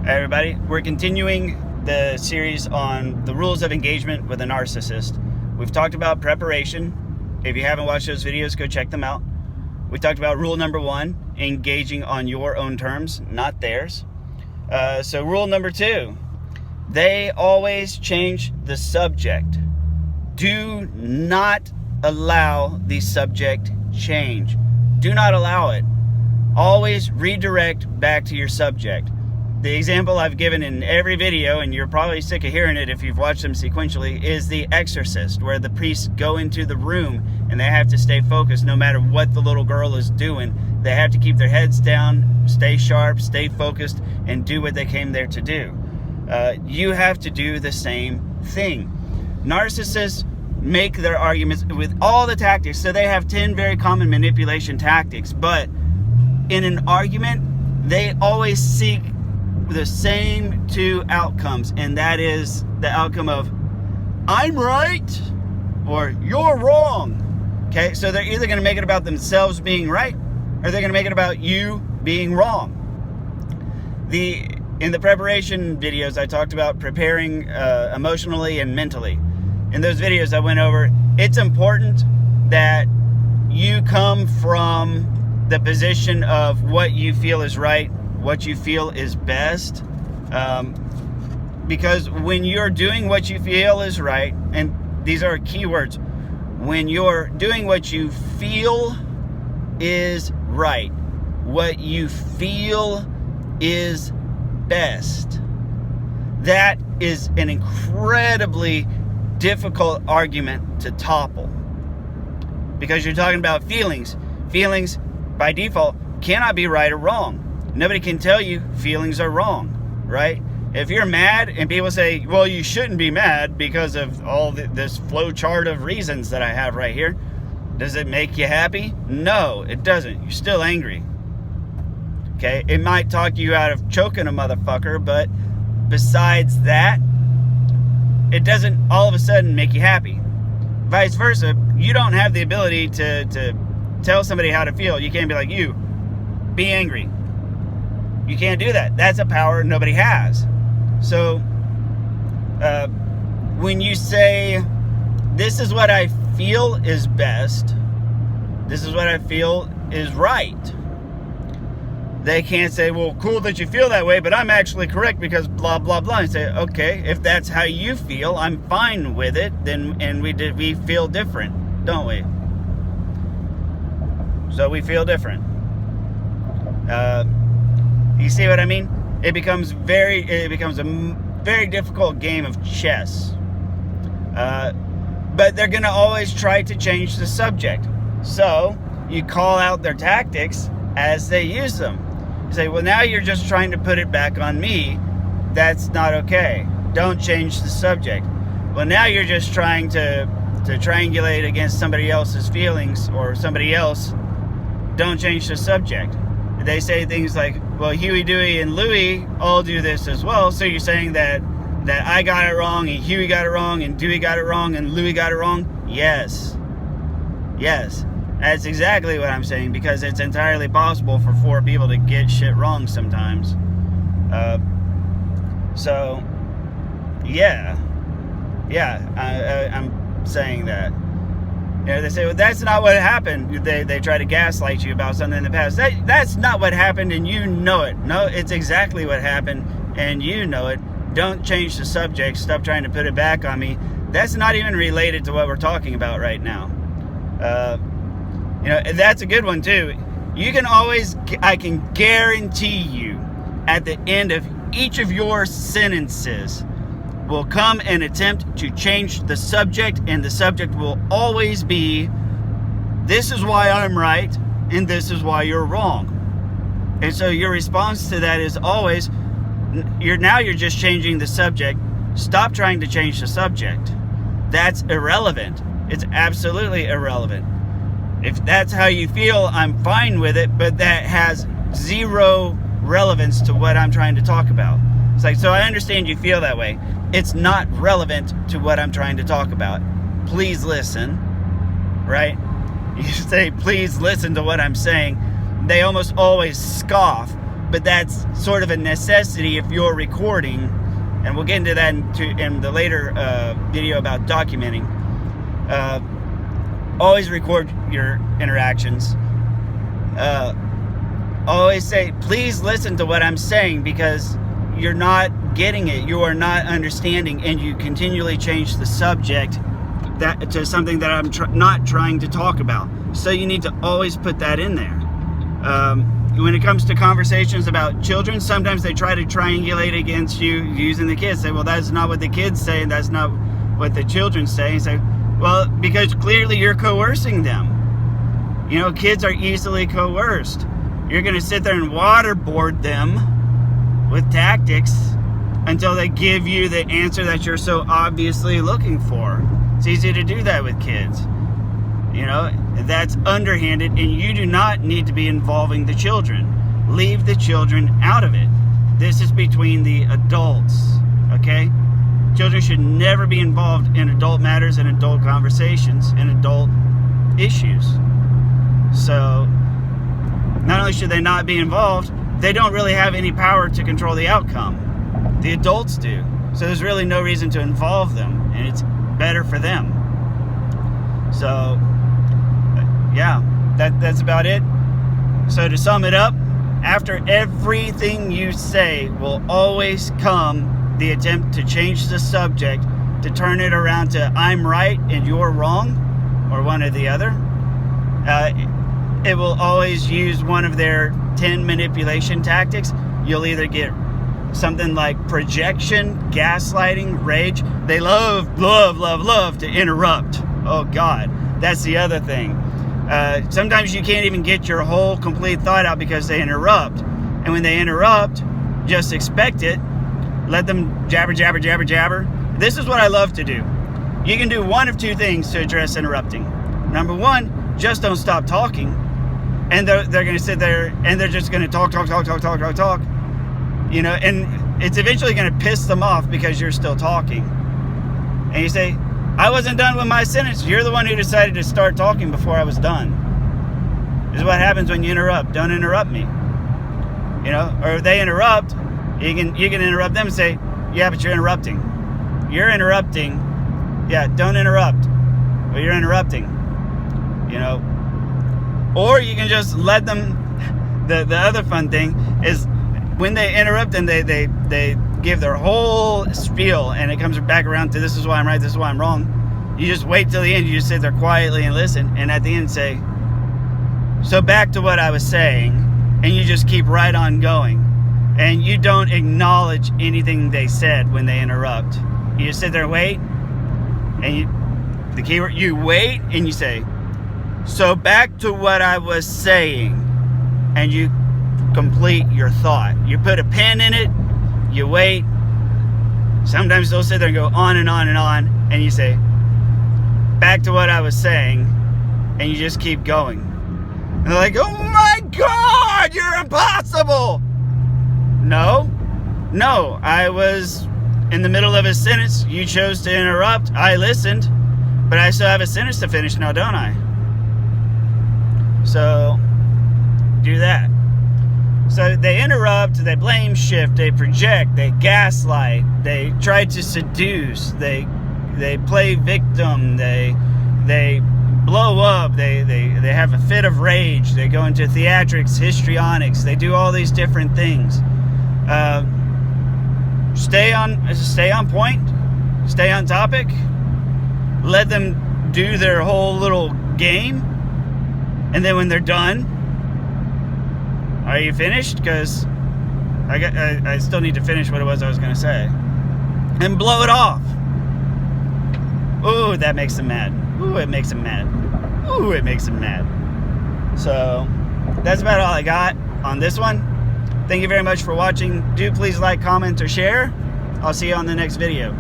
Hey everybody, we're continuing the series on the rules of engagement with a narcissist. We've talked about preparation. If you haven't watched those videos, go check them out. We talked about rule number 1, engaging on your own terms, not theirs. So rule number 2, they always change the subject. Do not allow the subject change. Do not allow it. Always redirect back to your subject. The example I've given in every video, and you're probably sick of hearing it if you've watched them sequentially, is The Exorcist, where the priests go into the room and they have to stay focused no matter what the little girl is doing. They have to keep their heads down, stay sharp, stay focused, and do what they came there to do. You have to do the same thing. Narcissists make their arguments with all the tactics, so they have 10 very common manipulation tactics, but in an argument, they always seek the same 2 outcomes, and that is the outcome of I'm right or you're wrong. Okay, so they're either going to make it about themselves being right or they're going to make it about you being wrong. In the preparation videos, I talked about preparing emotionally and mentally. In those videos I went over, it's important that you come from the position of what you feel is right, what you feel is best, because when you're doing what you feel is right, and these are key words, when you're doing what you feel is right, what you feel is best, that is an incredibly difficult argument to topple, because you're talking about feelings. Feelings by default cannot be right or wrong. Nobody can tell you feelings are wrong, right? If you're mad and people say, well, you shouldn't be mad because of all this flow chart of reasons that I have right here, does it make you happy? No, it doesn't. You're still angry. Okay? It might talk you out of choking a motherfucker, but besides that, it doesn't all of a sudden make you happy. Vice versa, you don't have the ability to tell somebody how to feel. You can't be like, you, be angry. You can't do that. That's a power nobody has. So, when you say, this is what I feel is best, this is what I feel is right, they can't say, well, cool that you feel that way, but I'm actually correct because blah, blah, blah. And say, okay, if that's how you feel, I'm fine with it, then, and we feel different, don't we? So we feel different. You see what I mean? It becomes a very difficult game of chess. But they're going to always try to change the subject. So you call out their tactics as they use them. You say, well, now you're just trying to put it back on me. That's not okay. Don't change the subject. Well, now you're just trying to triangulate against somebody else's feelings or somebody else. Don't change the subject. They say things like, well, Huey, Dewey, and Louie all do this as well, so you're saying that I got it wrong, and Huey got it wrong, and Dewey got it wrong, and Louie got it wrong? Yes. Yes. That's exactly what I'm saying, because it's entirely possible for 4 people to get shit wrong sometimes. So, yeah. Yeah, I'm saying that. You know, they say, well, that's not what happened. They try to gaslight you about something in the past. That's not what happened, and you know it. No, it's exactly what happened, and you know it. Don't change the subject. Stop trying to put it back on me. That's not even related to what we're talking about right now. You know, that's a good one, too. You can always, I can guarantee you, at the end of each of your sentences, will come and attempt to change the subject, and the subject will always be, this is why I'm right, and this is why you're wrong. And so your response to that is always, you're just changing the subject. Stop trying to change the subject. That's irrelevant. It's absolutely irrelevant. If that's how you feel, I'm fine with it, but that has zero relevance to what I'm trying to talk about. It's like, so I understand you feel that way. It's not relevant to what I'm trying to talk about. Please listen, right? You say, please listen to what I'm saying. They almost always scoff but that's sort of a necessity if you're recording, and we'll get into that in the later video about documenting. Always record your interactions. Always say, please listen to what I'm saying, because you're not getting it, you are not understanding, and you continually change the subject to something that I'm not trying to talk about. So you need to always put that in there. When it comes to conversations about children, sometimes they try to triangulate against you using the kids. Say, well, that's not what the kids say, and that's not what the children say. And say, well, because clearly you're coercing them. You know, kids are easily coerced. You're going to sit there and waterboard them with tactics until they give you the answer that you're so obviously looking for. It's easy to do that with kids. You know, that's underhanded, and you do not need to be involving the children. Leave the children out of it. This is between the adults, okay? Children should never be involved in adult matters and adult conversations and adult issues. So, not only should they not be involved, they don't really have any power to control the outcome. The adults do. So there's really no reason to involve them, and it's better for them. So, yeah, that's about it. So to sum it up, after everything you say will always come the attempt to change the subject, to turn it around to I'm right and you're wrong, or one or the other. It will always use one of their 10 manipulation tactics. You'll either get something like projection, gaslighting, rage. They love to interrupt. Oh God, that's the other thing. Sometimes you can't even get your whole complete thought out because they interrupt. And when they interrupt, just expect it. Let them jabber. This is what I love to do. You can do one of two things to address interrupting. Number one, just don't stop talking. And they're going to sit there and they're just going to talk. You know, and it's eventually going to piss them off because you're still talking. And you say, I wasn't done with my sentence. You're the one who decided to start talking before I was done. This is what happens when you interrupt. Don't interrupt me. You know, or if they interrupt, you can interrupt them and say, yeah, but you're interrupting. You're interrupting. Yeah, don't interrupt. But you're interrupting. You know. Or you can just let them, the other fun thing is when they interrupt and they give their whole spiel and it comes back around to this is why I'm right, this is why I'm wrong. You just wait till the end, you just sit there quietly and listen, and at the end say, so back to what I was saying, and you just keep right on going. And you don't acknowledge anything they said when they interrupt. You just sit there and wait, and the keyword, you wait and you say, so back to what I was saying, and you complete your thought. You put a pin in it, you wait. Sometimes they'll sit there and go on and on and on, and you say, back to what I was saying, and you just keep going. And they're like, oh my God, you're impossible. No, I was in the middle of a sentence. You chose to interrupt. I listened, but I still have a sentence to finish now, don't I? So, do that. So they interrupt, they blame shift, they project, they gaslight, they try to seduce, they play victim, they blow up, they have a fit of rage, they go into theatrics, histrionics, they do all these different things. Stay on point, stay on topic, let them do their whole little game. And then when they're done, are you finished? Because I still need to finish what it was I was going to say. And blow it off. Ooh, that makes them mad. Ooh, it makes them mad. Ooh, it makes them mad. So, that's about all I got on this one. Thank you very much for watching. Do please like, comment, or share. I'll see you on the next video.